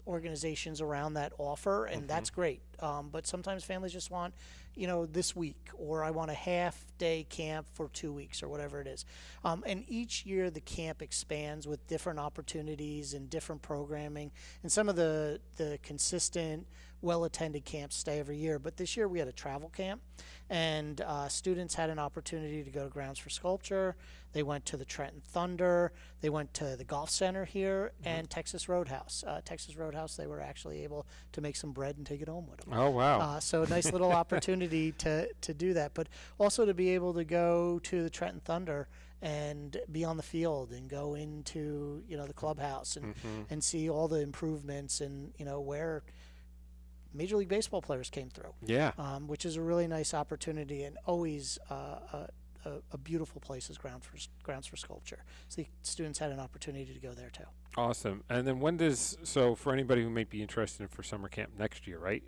organizations around that offer, and that's great. But sometimes families just want, this week, or I want a half-day camp for 2 weeks or whatever it is. And each year the camp expands with different opportunities and different programming. And some of the consistent, well-attended camps stay every year. But this year we had a travel camp, and students had an opportunity to go to Grounds for Sculpture. They went to the Trenton Thunder. They went to the Golf Center here and Texas Roadhouse. Texas Roadhouse, they were actually able to make some bread and take it home with them. Oh, wow. So a nice little opportunity to do that. But also to be able to go to the Trenton Thunder and be on the field and go into, the clubhouse and see all the improvements and, where Major League Baseball players came through. Yeah. Which is a really nice opportunity and always a beautiful place is Grounds for Sculpture. So the students had an opportunity to go there too. Awesome. And then so for anybody who might be interested for summer camp next year, right?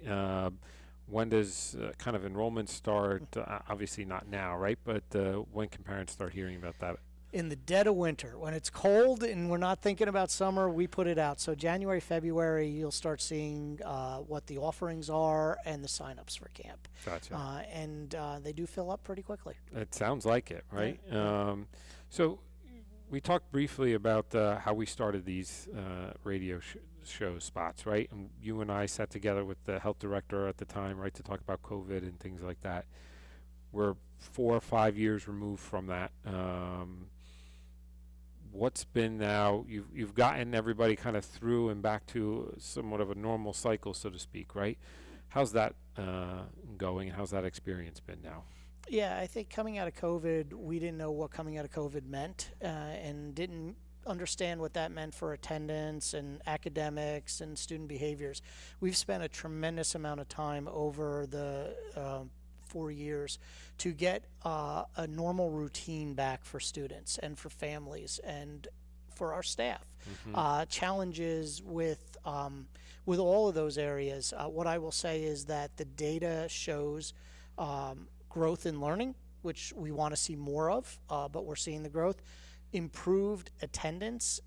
When does kind of enrollment start? Obviously not now, right? But when can parents start hearing about that? In the dead of winter, when it's cold and we're not thinking about summer, we put it out. So January, February, you'll start seeing what the offerings are and the signups for camp. Gotcha. And they do fill up pretty quickly. It sounds like it, right? Yeah. So we talked briefly about how we started these radio show spots, right? And you and I sat together with the health director at the time, right, to talk about COVID and things like that. We're 4 or 5 years removed from that. What's been now, you've gotten everybody kind of through and back to somewhat of a normal cycle, so to speak, right? How's that going? How's that experience been now? Yeah, I think coming out of COVID, we didn't know what coming out of COVID meant and didn't understand what that meant for attendance and academics and student behaviors. We've spent a tremendous amount of time over the 4 years to get a normal routine back for students and for families and for our staff. Challenges with all of those areas. What I will say is that the data shows growth in learning, which we want to see more of, but we're seeing the growth. Improved attendance,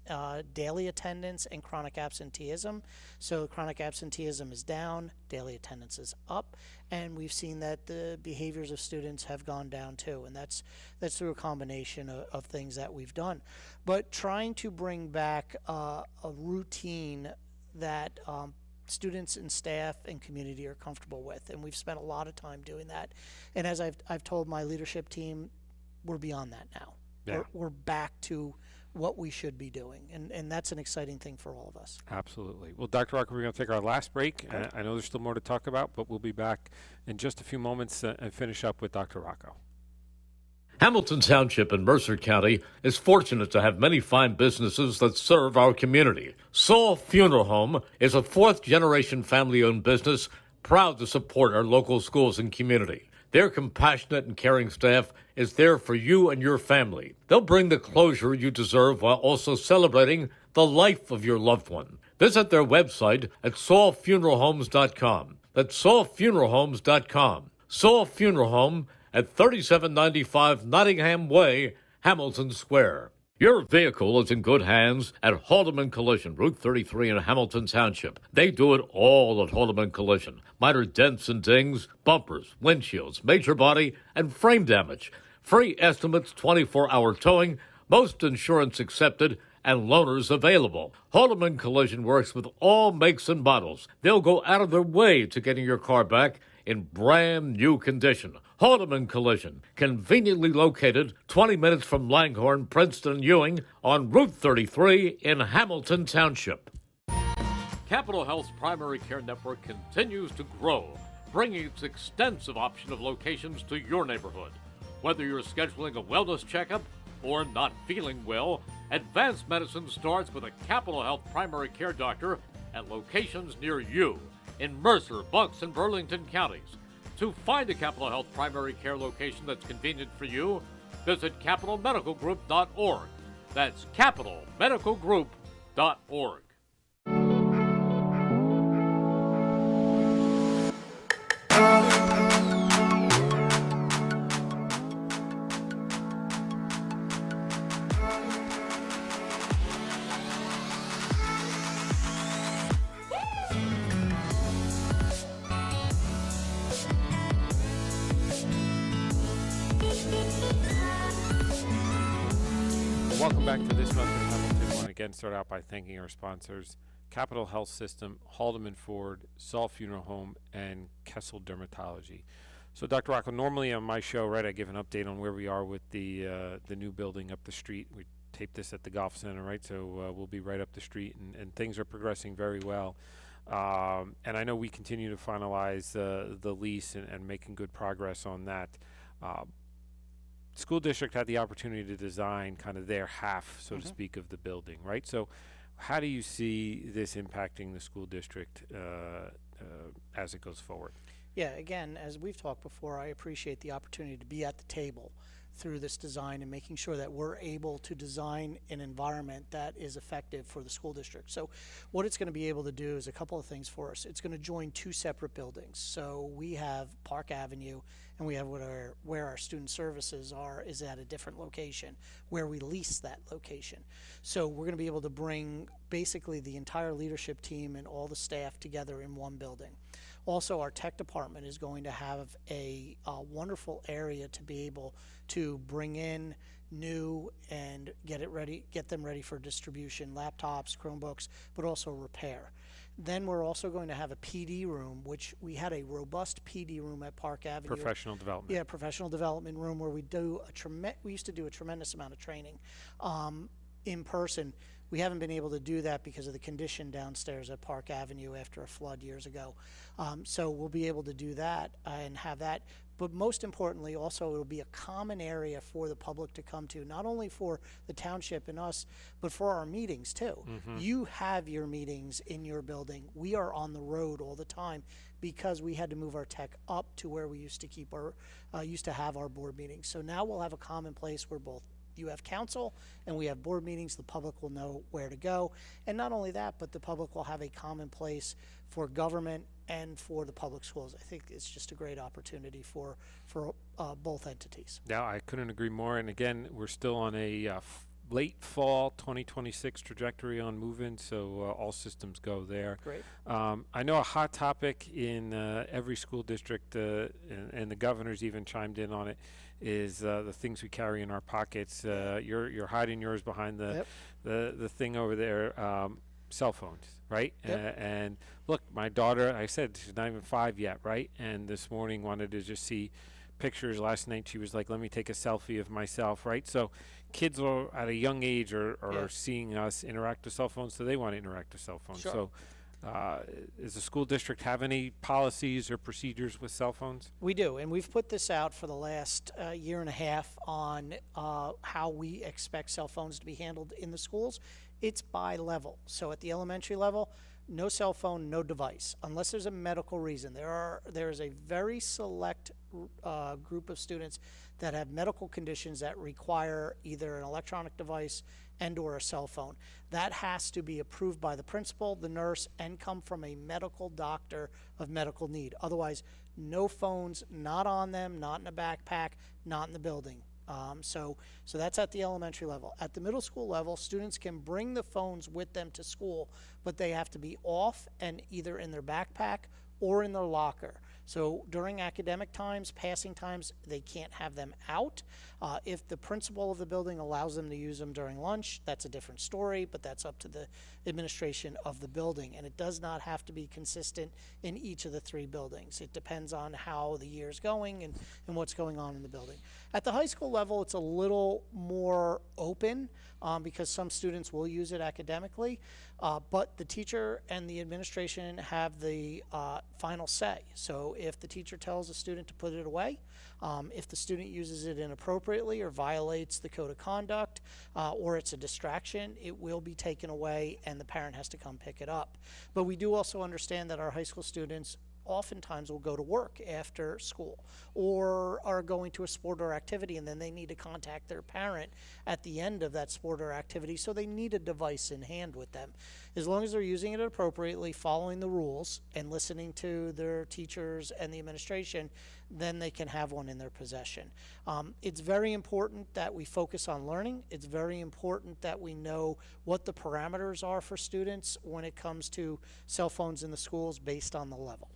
daily attendance, and chronic absenteeism. So chronic absenteeism is down, daily attendance is up, and we've seen that the behaviors of students have gone down too, and that's through a combination of things that we've done. But trying to bring back a routine that students and staff and community are comfortable with, and we've spent a lot of time doing that. And as I've told my leadership team, we're beyond that now. Yeah. We're back to what we should be doing, and that's an exciting thing for all of us. Absolutely. Well, Dr. Rocco, we're going to take our last break. I know there's still more to talk about, but we'll be back in just a few moments and finish up with Dr. Rocco. Hamilton Township in Mercer County is fortunate to have many fine businesses that serve our community. Saul Funeral Home is a fourth-generation family-owned business proud to support our local schools and community. Their compassionate and caring staff is there for you and your family. They'll bring the closure you deserve while also celebrating the life of your loved one. Visit their website at saulfuneralhomes.com. That's saulfuneralhomes.com. Saul Funeral Home at 3795 Nottingham Way, Hamilton Square. Your vehicle is in good hands at Haldeman Collision, Route 33 in Hamilton Township. They do it all at Haldeman Collision. Minor dents and dings, bumpers, windshields, major body, and frame damage. Free estimates, 24-hour towing, most insurance accepted, and loaners available. Haldeman Collision works with all makes and models. They'll go out of their way to getting your car back in brand new condition. Haldeman Collision, conveniently located 20 minutes from Langhorne, Princeton, and Ewing on Route 33 in Hamilton Township. Capital Health's primary care network continues to grow, bringing its extensive option of locations to your neighborhood. Whether you're scheduling a wellness checkup or not feeling well, advanced medicine starts with a Capital Health primary care doctor at locations near you in Mercer, Bucks, and Burlington counties. To find a Capital Health primary care location that's convenient for you, visit capitalmedicalgroup.org. That's capitalmedicalgroup.org. Welcome back to This Month in Hamilton. I want to again start out by thanking our sponsors, Capital Health System, Haldeman Ford, Saul Funeral Home, and Kessel Dermatology. So, Dr. Rocco, normally on my show, right, I give an update on where we are with the new building up the street. We taped this at the Golf Center, right, so we'll be right up the street, and things are progressing very well. And I know we continue to finalize the lease and making good progress on that. School district had the opportunity to design kind of their half, so to speak, of the building, right? So how do you see this impacting the school district as it goes forward? Yeah, again, as we've talked before, I appreciate the opportunity to be at the table through this design and making sure that we're able to design an environment that is effective for the school district. So what it's going to be able to do is a couple of things for us. It's going to join two separate buildings. So we have Park Avenue, and we have where our student services are is at a different location where we lease that location. So we're going to be able to bring basically the entire leadership team and all the staff together in one building. Also, our tech department is going to have a wonderful area to be able to bring in new and get them ready for distribution, laptops, Chromebooks, but also repair. Then we're also going to have a PD room, which we had a robust PD room at Park Avenue. Professional development. Yeah, professional development room where we used to do a tremendous amount of training in person. We haven't been able to do that because of the condition downstairs at Park Avenue after a flood years ago. So we'll be able to do that and have that. But most importantly, also, it'll be a common area for the public to come to, not only for the township and us, but for our meetings too. You have your meetings in your building. We are on the road all the time because we had to move our tech up to where we used to have our board meetings. So now we'll have a common place where both you have council and we have board meetings. The public will know where to go. And not only that, but the public will have a common place for government and for the public schools. I think it's just a great opportunity for both entities. Yeah, I couldn't agree more. And again, we're still on a late fall 2026 trajectory on move-in, so all systems go there. Great. I know a hot topic in every school district, and the governor's even chimed in on it, is the things we carry in our pockets. You're hiding yours behind the thing over there, cell phones, right? Yep. And look, my daughter, I said she's not even 5 yet, right? And this morning wanted to just see pictures. Last night she was like, let me take a selfie of myself, right? So kids are at a young age are seeing us interact with cell phones, so they want to interact with cell phones. Sure. So does the school district have any policies or procedures with cell phones? We do, and we've put this out for the last year and a half on how we expect cell phones to be handled in the schools. It's by level. So at the elementary level, no cell phone, no device, unless there's a medical reason. There is a very select group of students that have medical conditions that require either an electronic device and or a cell phone. That has to be approved by the principal, the nurse, and come from a medical doctor of medical need. Otherwise, no phones, not on them, not in a backpack, not in the building. So that's at the elementary level. At the middle school level, students can bring the phones with them to school, but they have to be off and either in their backpack or in their locker. So during academic times, passing times, they can't have them out. If the principal of the building allows them to use them during lunch, that's a different story, but that's up to the administration of the building. And it does not have to be consistent in each of the 3 buildings. It depends on how the year's going and what's going on in the building. At the high school level, it's a little more open because some students will use it academically, but the teacher and the administration have the final say. So if the teacher tells a student to put it away, if the student uses it inappropriately or violates the code of conduct, or it's a distraction, it will be taken away and the parent has to come pick it up. But we do also understand that our high school students oftentimes will go to work after school or are going to a sport or activity, and then they need to contact their parent at the end of that sport or activity, so they need a device in hand with them. As long as they're using it appropriately, following the rules, and listening to their teachers and the administration, then they can have one in their possession. It's very important that we focus on learning. It's very important that we know what the parameters are for students when it comes to cell phones in the schools based on the level.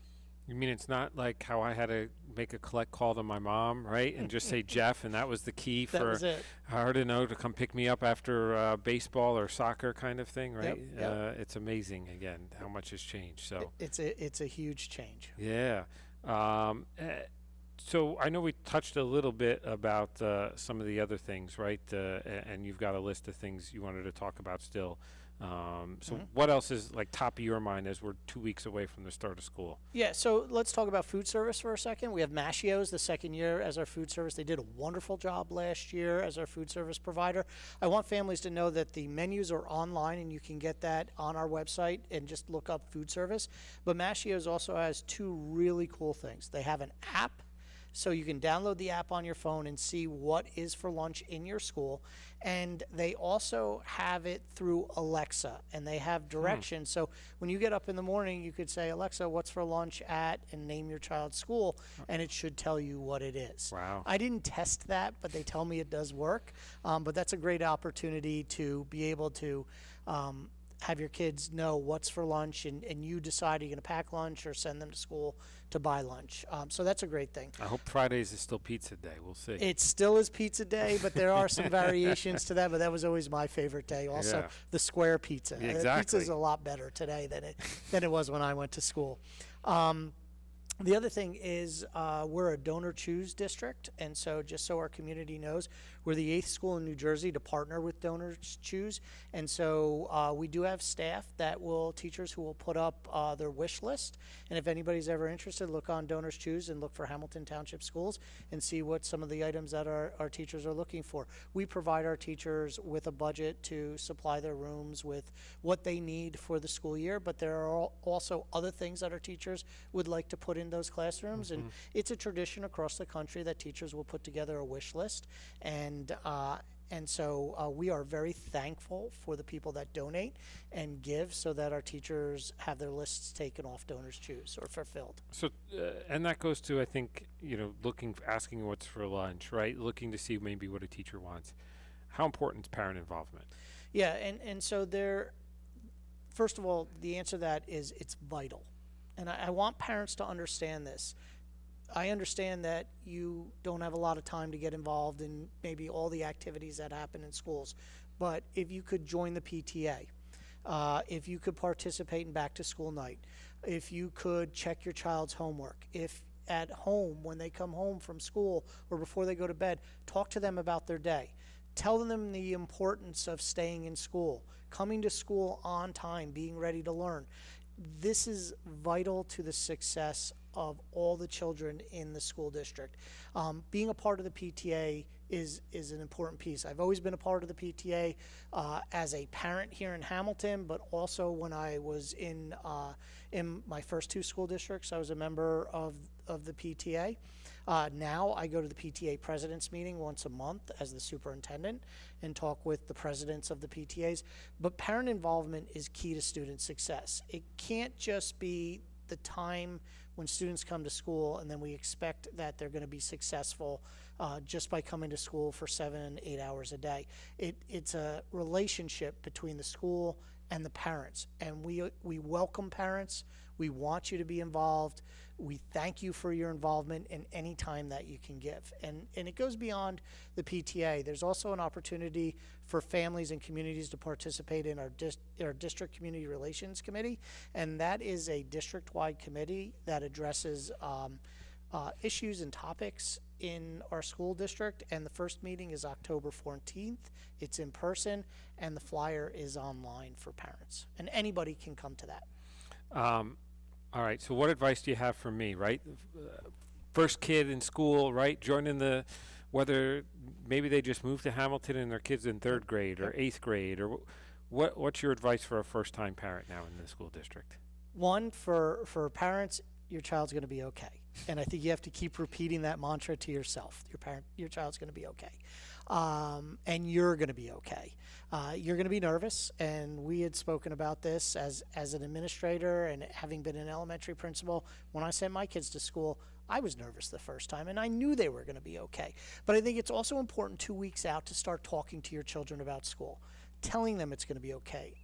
You mean it's not like how I had to make a collect call to my mom, right? And just say Jeff, and that was the key for her to know to come pick me up after baseball or soccer kind of thing, right? Yep. It's amazing, again, how much has changed. So it's a huge change. Yeah. So I know we touched a little bit about some of the other things, right? And you've got a list of things you wanted to talk about still. So what else is like top of your mind as we're 2 weeks away from the start of school? Yeah, so let's talk about food service for a second. We have Mashio's the second year as our food service. They did a wonderful job last year as our food service provider. I want families to know that the menus are online and you can get that on our website and just look up food service. But Mashio's also has 2 really cool things. They have an app, so you can download the app on your phone and see what is for lunch in your school. And they also have it through Alexa, and they have directions. So when you get up in the morning, you could say, Alexa, what's for lunch at, and name your child's school, and it should tell you what it is. Wow. I didn't test that, but they tell me it does work. But that's a great opportunity to be able to have your kids know what's for lunch, and you decide are you going to pack lunch or send them to school to buy lunch. So that's a great thing. I hope Fridays is still pizza day. We'll see. It still is pizza day, but there are some variations to that, but that was always my favorite day. Also, the square pizza. Exactly. Pizza's a lot better today than it was when I went to school. The other thing is we're a donor choose district, and so just so our community knows, we're the 8th school in New Jersey to partner with Donors Choose, and so we do have staff teachers who will put up their wish list, and if anybody's ever interested, look on Donors Choose and look for Hamilton Township Schools and see what some of the items that our teachers are looking for. We provide our teachers with a budget to supply their rooms with what they need for the school year, but there are also other things that our teachers would like to put in those classrooms, and it's a tradition across the country that teachers will put together a wish list, and so we are very thankful for the people that donate and give so that our teachers have their lists taken off Donors Choose or fulfilled. So, and that goes to, I think, asking what's for lunch, right? Looking to see maybe what a teacher wants. How important is parent involvement? Yeah, and so first of all, the answer to that is it's vital. And I want parents to understand this. I understand that you don't have a lot of time to get involved in maybe all the activities that happen in schools, but if you could join the PTA, if you could participate in back to school night, if you could check your child's homework, if at home when they come home from school or before they go to bed, talk to them about their day. Tell them the importance of staying in school, coming to school on time, being ready to learn. This is vital to the success of all the children in the school district. Being a part of the PTA is an important piece. I've always been a part of the PTA as a parent here in Hamilton, but also when I was in my first 2 school districts, I was a member of the PTA. Now I go to the PTA president's meeting once a month as the superintendent and talk with the presidents of the PTAs. But parent involvement is key to student success. It can't just be the time when students come to school and then we expect that they're going to be successful just by coming to school for 7-8 hours a day. It's a relationship between the school and the parents, and we welcome parents. We want you to be involved. We thank you for your involvement in any time that you can give. And it goes beyond the PTA. There's also an opportunity for families and communities to participate in our District Community Relations Committee, and that is a district-wide committee that addresses issues and topics in our school district, and the first meeting is October 14th. It's in person, and the flyer is online for parents, and anybody can come to that. All right, so what advice do you have for me, right? First kid in school, right? Joining whether maybe they just moved to Hamilton and their kid's in 3rd grade or 8th grade, or what's your advice for a first-time parent now in the school district? One, for parents, your child's going to be okay. And I think you have to keep repeating that mantra to yourself. Your child's going to be okay. And you're going to be okay. You're going to be nervous, and we had spoken about this as an administrator and having been an elementary principal. When I sent my kids to school, I was nervous the first time, and I knew they were going to be okay. But I think it's also important 2 weeks out to start talking to your children about school, telling them it's going to be okay,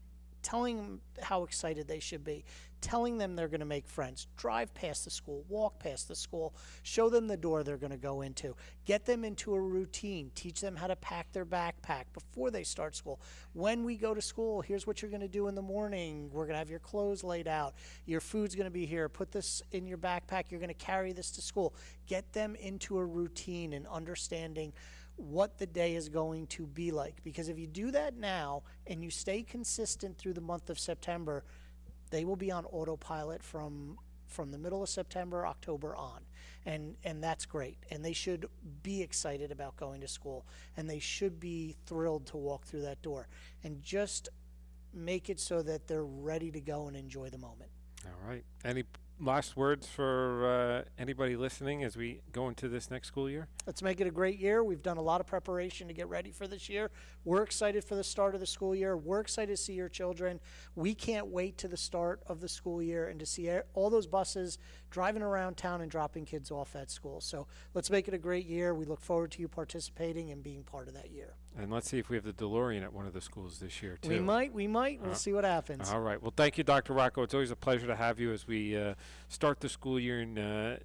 telling them how excited they should be, telling them they're going to make friends, drive past the school, walk past the school, show them the door they're going to go into, get them into a routine, teach them how to pack their backpack before they start school. When we go to school, here's what you're going to do in the morning. We're going to have your clothes laid out. Your food's going to be here. Put this in your backpack. You're going to carry this to school. Get them into a routine and understanding what the day is going to be like. Because if you do that now and you stay consistent through the month of September, they will be on autopilot from the middle of September, October on. And that's great. And they should be excited about going to school. And they should be thrilled to walk through that door. And just make it so that they're ready to go and enjoy the moment. All right. Any last words for anybody listening as we go into this next school year? Let's make it a great year. We've done a lot of preparation to get ready for this year. We're excited for the start of the school year. We're excited to see your children. We can't wait to the start of the school year and to see all those buses driving around town and dropping kids off at school. So let's make it a great year. We look forward to you participating and being part of that year. And let's see if we have the DeLorean at one of the schools this year, too. We might. We'll see what happens. All right. Well, thank you, Dr. Rocco. It's always a pleasure to have you as we start the school year. And,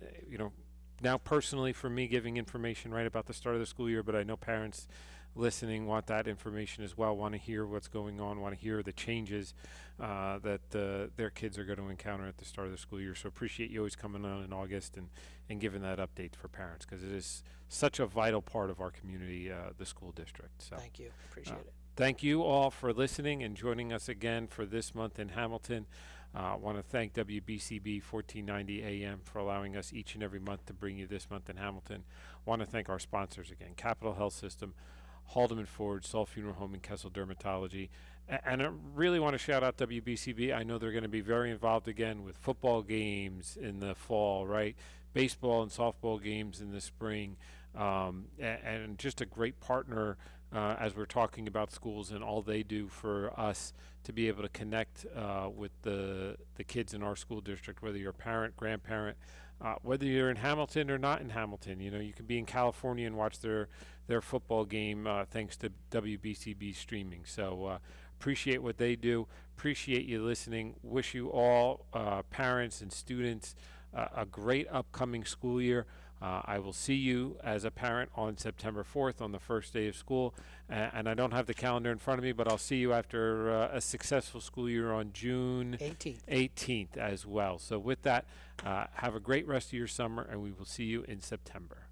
now personally for me giving information right about the start of the school year, but I know parents listening want that information as well, want to hear what's going on, want to hear the changes that their kids are going to encounter at the start of the school year. So appreciate you always coming on in August and giving that update for parents, because it is such a vital part of our community, the school district. So Thank you. Appreciate it. thank you all for listening and joining us again for this month in Hamilton. I want to thank WBCB 1490 AM for allowing us each and every month to bring you this month in Hamilton. I want to thank our sponsors again, Capital Health System, Haldeman Ford, Saul Funeral Home, and Kessel Dermatology. And I really want to shout out WBCB. I know they're going to be very involved again with football games in the fall, right? Baseball and softball games in the spring. And just a great partner as we're talking about schools and all they do for us to be able to connect with the kids in our school district, whether you're a parent, grandparent, whether you're in Hamilton or not in Hamilton. You can be in California and watch their football game thanks to WBCB streaming. So appreciate what they do. Appreciate you listening. Wish you all, parents and students, a great upcoming school year. I will see you as a parent on September 4th on the first day of school. And I don't have the calendar in front of me, but I'll see you after a successful school year on June 18th as well. So with that, have a great rest of your summer, and we will see you in September.